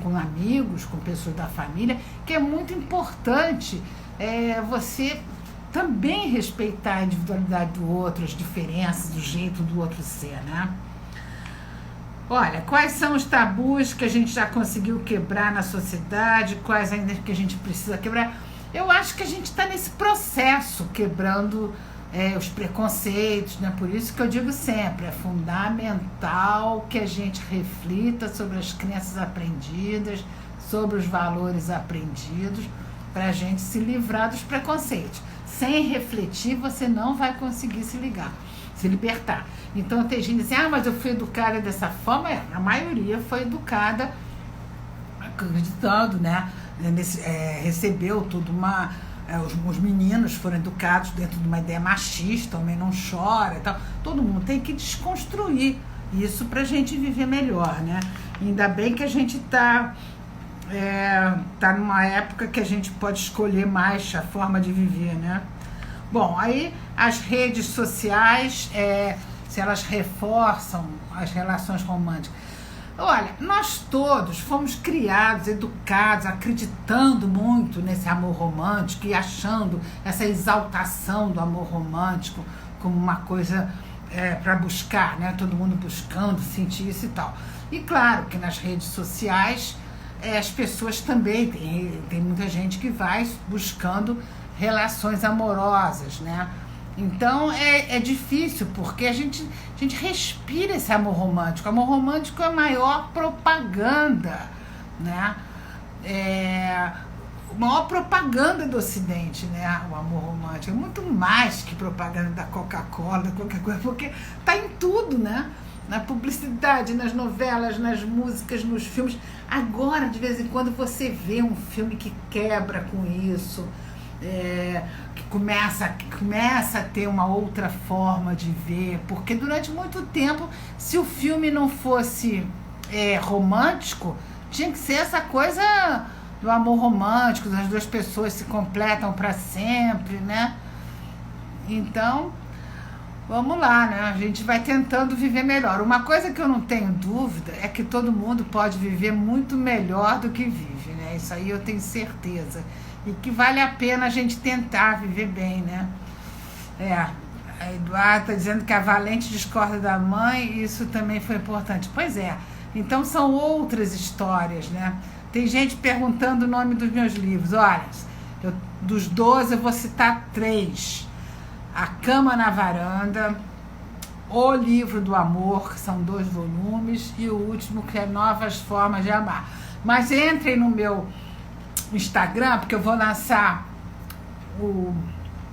Com amigos, com pessoas da família, que é muito importante você também respeitar a individualidade do outro, as diferenças, o jeito do outro ser, né? Olha, quais são os tabus que a gente já conseguiu quebrar na sociedade, quais ainda que a gente precisa quebrar? Eu acho que a gente está nesse processo, quebrando os preconceitos, né? Por isso que eu digo sempre, é fundamental que a gente reflita sobre as crenças aprendidas, sobre os valores aprendidos, para a gente se livrar dos preconceitos. Sem refletir, você não vai conseguir se ligar. se libertar. Então tem gente que diz, mas eu fui educada dessa forma. A maioria foi educada acreditando, né? Recebeu tudo os meninos foram educados dentro de uma ideia machista, homem não chora e tal. Todo mundo tem que desconstruir isso para a gente viver melhor, né? Ainda bem que a gente tá numa época que a gente pode escolher mais a forma de viver, né? Bom, aí as redes sociais, se elas reforçam as relações românticas. Olha, nós todos fomos criados, educados, acreditando muito nesse amor romântico e achando essa exaltação do amor romântico como uma coisa para buscar, né? Todo mundo buscando sentir isso e tal. E claro que nas redes sociais as pessoas também, tem muita gente que vai buscando relações amorosas, né? Então é difícil, porque a gente respira esse amor romântico. O amor romântico é a maior propaganda, né? A maior propaganda do Ocidente, né? O amor romântico é muito mais que propaganda da Coca-Cola, qualquer coisa, porque tá em tudo, né? Na publicidade, nas novelas, nas músicas, nos filmes. Agora, de vez em quando, você vê um filme que quebra com isso, que começa a ter uma outra forma de ver, porque durante muito tempo, se o filme não fosse romântico, tinha que ser essa coisa do amor romântico, das duas pessoas se completam para sempre, né? Então, vamos lá, né? A gente vai tentando viver melhor. Uma coisa que eu não tenho dúvida é que todo mundo pode viver muito melhor do que vive, né? Isso aí eu tenho certeza. E que vale a pena a gente tentar viver bem, né? A Eduarda está dizendo que a Valente discorda da mãe e isso também foi importante. Pois é. Então são outras histórias, né? Tem gente perguntando o nome dos meus livros. Olha, dos 12 eu vou citar 3. A Cama na Varanda, O Livro do Amor, que são 2 volumes, e o último, que é Novas Formas de Amar. Mas entrem no meu Instagram, porque eu vou lançar o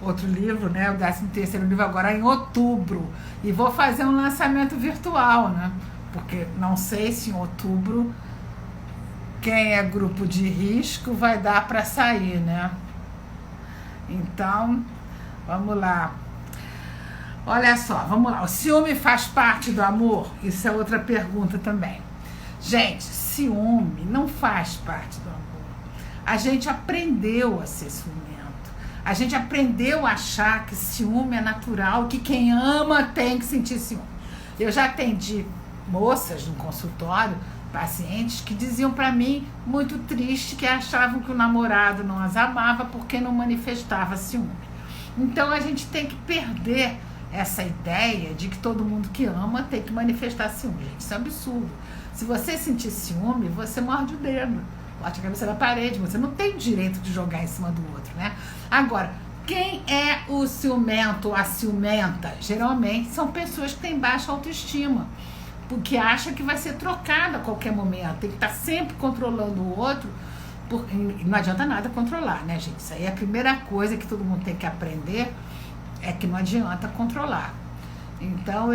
outro livro, né, o 13º livro agora em outubro, e vou fazer um lançamento virtual, né, porque não sei se em outubro quem é grupo de risco vai dar para sair, né. Então, vamos lá. Olha só, vamos lá. O ciúme faz parte do amor? Isso é outra pergunta também. Gente, ciúme não faz parte do amor. A gente aprendeu a ser ciumento. A gente aprendeu a achar que ciúme é natural, que quem ama tem que sentir ciúme. Eu já atendi moças no consultório, pacientes, que diziam para mim, muito triste, que achavam que o namorado não as amava porque não manifestava ciúme. Então a gente tem que perder essa ideia de que todo mundo que ama tem que manifestar ciúme. Gente, isso é absurdo. Se você sentir ciúme, você morde o dedo, bate a cabeça na parede, você não tem direito de jogar em cima do outro, né? Agora, quem é o ciumento, a ciumenta? Geralmente são pessoas que têm baixa autoestima, porque acha que vai ser trocada a qualquer momento, tem que estar sempre controlando o outro. Não adianta nada controlar, né, gente? Isso aí é a primeira coisa que todo mundo tem que aprender, é que não adianta controlar. Então,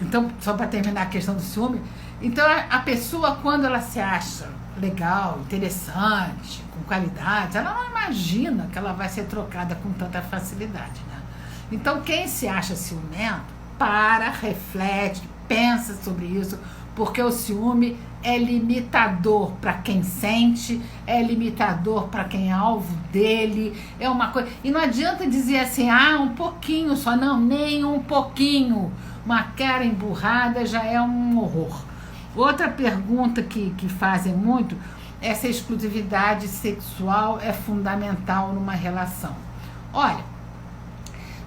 então, só para terminar a questão do ciúme, então a pessoa, quando ela se acha legal, interessante, com qualidade, ela não imagina que ela vai ser trocada com tanta facilidade, né? Então, quem se acha ciumento, reflete, pensa sobre isso, porque o ciúme é limitador para quem sente, é limitador para quem é alvo dele, é uma coisa. E não adianta dizer assim, um pouquinho só, não, nem um pouquinho. Uma cara emburrada já é um horror. Outra pergunta que fazem muito é se a exclusividade sexual é fundamental numa relação. Olha,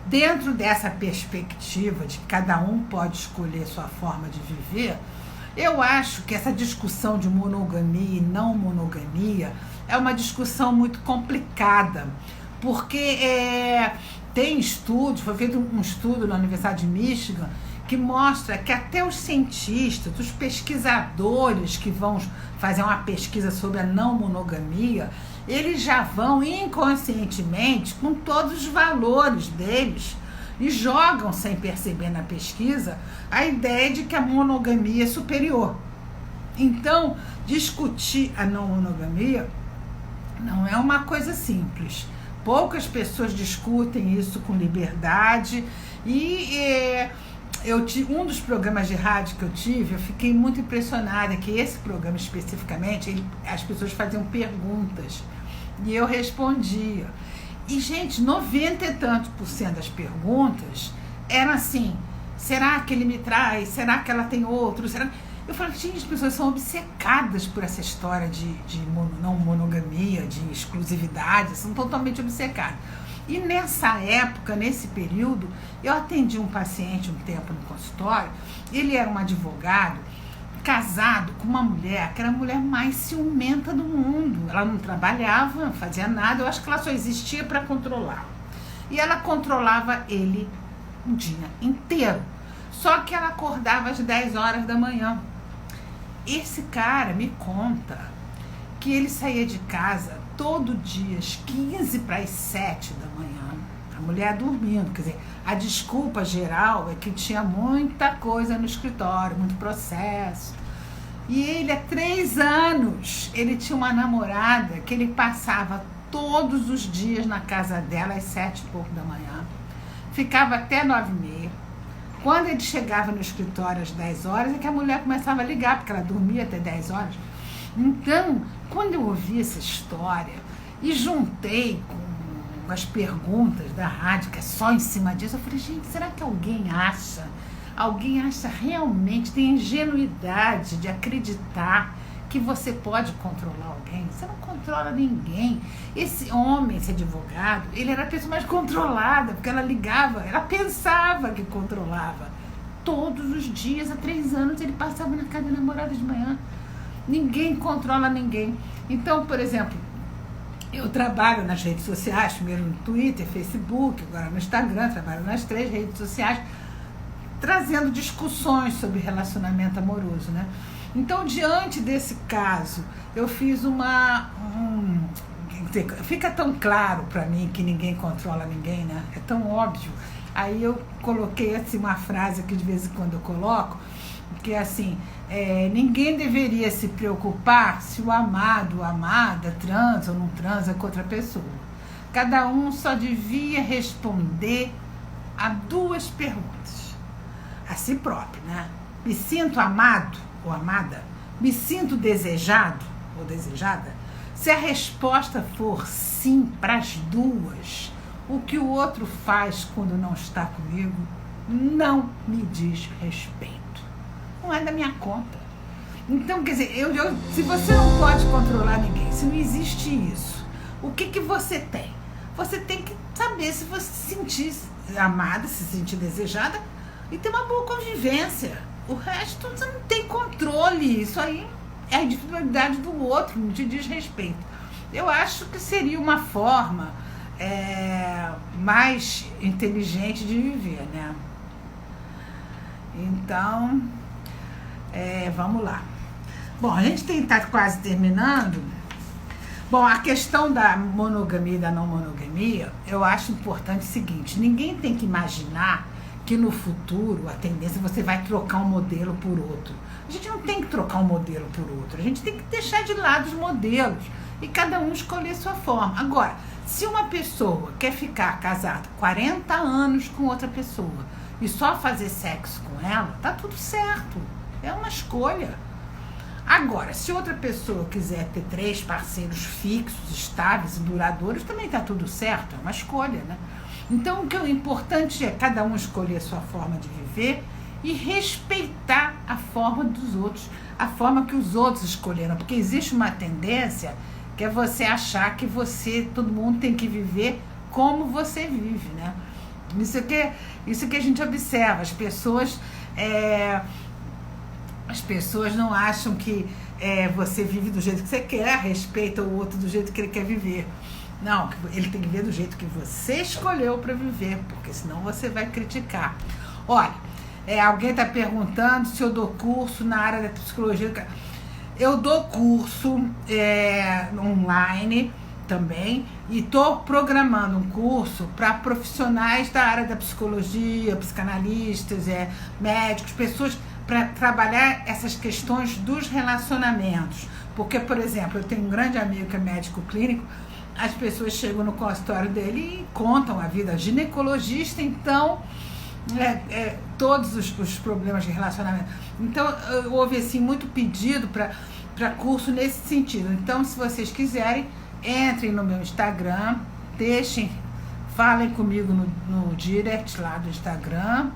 dentro dessa perspectiva de que cada um pode escolher sua forma de viver, eu acho que essa discussão de monogamia e não monogamia é uma discussão muito complicada, porque tem estudos, foi feito um estudo na Universidade de Michigan, que mostra que até os cientistas, os pesquisadores que vão fazer uma pesquisa sobre a não monogamia, eles já vão inconscientemente com todos os valores deles e jogam sem perceber na pesquisa a ideia de que a monogamia é superior. Então, discutir a não monogamia não é uma coisa simples. Poucas pessoas discutem isso com liberdade e um dos programas de rádio que eu tive, eu fiquei muito impressionada que esse programa especificamente, as pessoas faziam perguntas e eu respondia. E, gente, 90 e tantos % das perguntas eram assim: será que ele me trai? Será que ela tem outro? Eu falei, gente, as pessoas são obcecadas por essa história de não monogamia, de exclusividade, são totalmente obcecadas. E nessa época, nesse período, eu atendi um paciente um tempo no consultório, ele era um advogado casado com uma mulher que era a mulher mais ciumenta do mundo. Ela não trabalhava, não fazia nada, eu acho que ela só existia para controlar. E ela controlava ele o dia inteiro. Só que ela acordava às 10 horas da manhã. Esse cara me conta que ele saía de casa todo dia às 15 para as 7 da manhã. A mulher dormindo, quer dizer, a desculpa geral é que tinha muita coisa no escritório, muito processo. E ele, há 3 anos, ele tinha uma namorada que ele passava todos os dias na casa dela às 7 e pouco da manhã. Ficava até 9h30. Quando ele chegava no escritório às 10 horas, é que a mulher começava a ligar, porque ela dormia até 10 horas. Então, quando eu ouvi essa história e juntei com as perguntas da rádio, que é só em cima disso, eu falei, gente, será que alguém acha realmente, tem ingenuidade de acreditar que você pode controlar alguém? Você não controla ninguém. Esse homem, esse advogado, ele era a pessoa mais controlada, porque ela ligava, ela pensava que controlava. Todos os dias, há 3 anos, ele passava na casa da namorada de manhã. Ninguém controla ninguém. Então, por exemplo, eu trabalho nas redes sociais, primeiro no Twitter, Facebook, agora no Instagram, trabalho nas 3 redes sociais, trazendo discussões sobre relacionamento amoroso, né? Então, diante desse caso, eu fiz fica tão claro para mim que ninguém controla ninguém, né? É tão óbvio. Aí eu coloquei assim uma frase que de vez em quando eu coloco, que é assim, ninguém deveria se preocupar se o amado ou a amada transa ou não transa com outra pessoa. Cada um só devia responder a 2 perguntas. A si próprio, né? Me sinto amado ou amada? Me sinto desejado ou desejada? Se a resposta for sim para as 2, o que o outro faz quando não está comigo não me diz respeito. Não é da minha conta. Então, quer dizer, se você não pode controlar ninguém, se não existe isso, o que você tem? Você tem que saber se você se sentir amada, se sentir desejada e ter uma boa convivência. O resto você não tem controle. Isso aí é a individualidade do outro, não te diz respeito. Eu acho que seria uma forma mais inteligente de viver, né? Então, vamos lá. Bom, a gente está quase terminando. Bom, a questão da monogamia e da não monogamia, eu acho importante o seguinte: ninguém tem que imaginar que no futuro a tendência você vai trocar um modelo por outro. A gente não tem que trocar um modelo por outro, a gente tem que deixar de lado os modelos e cada um escolher sua forma. Agora, se uma pessoa quer ficar casada 40 anos com outra pessoa e só fazer sexo com ela, tá tudo certo, é uma escolha. Agora, se outra pessoa quiser ter 3 parceiros fixos, estáveis e duradouros, também tá tudo certo, é uma escolha, né? Então, o importante é cada um escolher a sua forma de viver e respeitar a forma dos outros, a forma que os outros escolheram, porque existe uma tendência que é você achar que todo mundo tem que viver como você vive, né? Isso que a gente observa, as pessoas não acham que você vive do jeito que você quer, respeita o outro do jeito que ele quer viver. Não, ele tem que ver do jeito que você escolheu para viver, porque senão você vai criticar. Olha, alguém está perguntando se eu dou curso na área da psicologia. Eu dou curso online também, e estou programando um curso para profissionais da área da psicologia, psicanalistas, médicos, pessoas para trabalhar essas questões dos relacionamentos. Porque, por exemplo, eu tenho um grande amigo que é médico clínico, as pessoas chegam no consultório dele e contam a vida. Ginecologista, então, todos os problemas de relacionamento. Então, houve assim, muito pedido para curso nesse sentido. Então, se vocês quiserem, entrem no meu Instagram, falem comigo no direct lá do Instagram.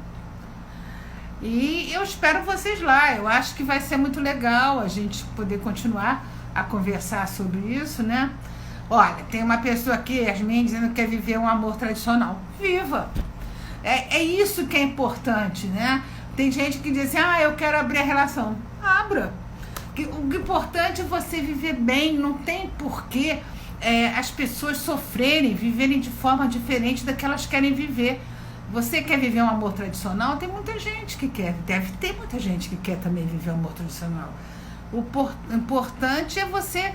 E eu espero vocês lá. Eu acho que vai ser muito legal a gente poder continuar a conversar sobre isso, né? Olha, tem uma pessoa aqui, Yasmin, dizendo que quer viver um amor tradicional. Viva! É isso que é importante, né? Tem gente que diz assim, eu quero abrir a relação. Abra! O importante é você viver bem, não tem porquê as pessoas sofrerem, viverem de forma diferente da que elas querem viver. Você quer viver um amor tradicional? Tem muita gente que quer, deve ter muita gente que quer também viver um amor tradicional. O importante é você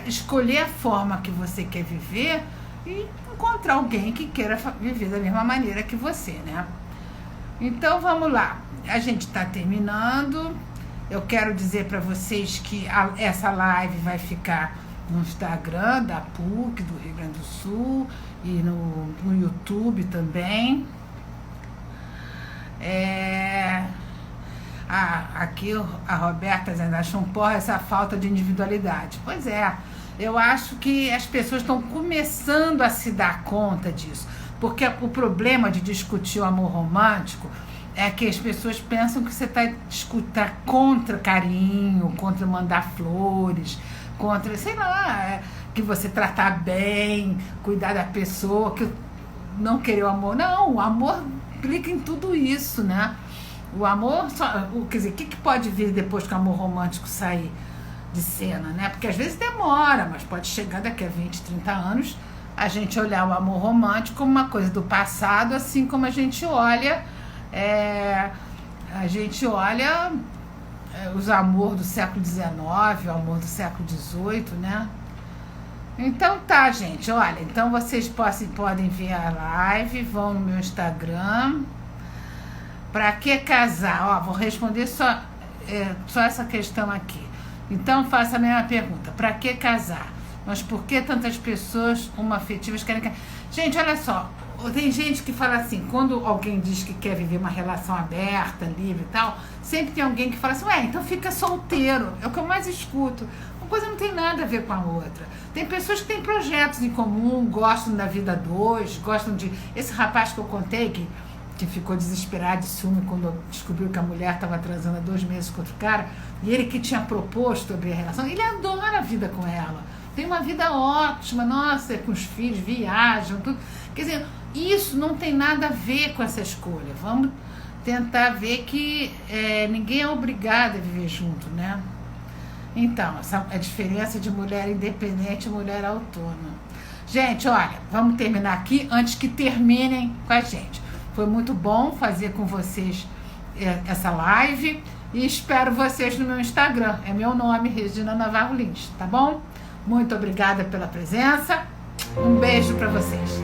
escolher a forma que você quer viver e encontrar alguém que queira viver da mesma maneira que você, né? Então vamos lá, a gente está terminando. Eu quero dizer para vocês que essa live vai ficar no Instagram da PUC do Rio Grande do Sul e no YouTube também. Aqui a Roberta dizendo, acho um porra essa falta de individualidade. Pois é, eu acho que as pessoas estão começando a se dar conta disso, porque o problema de discutir o amor romântico é que as pessoas pensam que você está contra carinho, contra mandar flores, contra, sei lá, que você tratar bem, cuidar da pessoa, que não querer o amor. Não, o amor implica em tudo isso, né? O amor, quer dizer, o que pode vir depois que o amor romântico sair de cena, né? Porque às vezes demora, mas pode chegar daqui a 20, 30 anos, a gente olhar o amor romântico como uma coisa do passado, assim como a gente olha os amores do século XIX, o amor do século XVIII, né? Então tá, gente, olha, então vocês podem ver a live, vão no meu Instagram. Pra que casar? Vou responder só essa questão aqui. Então faça a mesma pergunta, pra que casar? Mas por que tantas pessoas homoafetivas querem casar? Gente, olha só, tem gente que fala assim, quando alguém diz que quer viver uma relação aberta, livre e tal, sempre tem alguém que fala assim, então fica solteiro, é o que eu mais escuto. Uma coisa não tem nada a ver com a outra. Tem pessoas que têm projetos em comum, gostam da vida a dois, gostam de... Esse rapaz que eu contei, que ficou desesperado de ciúme quando descobriu que a mulher estava transando há 2 meses com outro cara, e ele que tinha proposto abrir a relação, ele adora a vida com ela. Tem uma vida ótima, nossa, com os filhos, viajam, tudo. Quer dizer, isso não tem nada a ver com essa escolha. Vamos tentar ver que ninguém é obrigado a viver junto, né? Então, a diferença de mulher independente e mulher autônoma. Gente, olha, vamos terminar aqui antes que terminem com a gente. Foi muito bom fazer com vocês essa live e espero vocês no meu Instagram. É meu nome, Regina Navarro Lins, tá bom? Muito obrigada pela presença. Um beijo para vocês.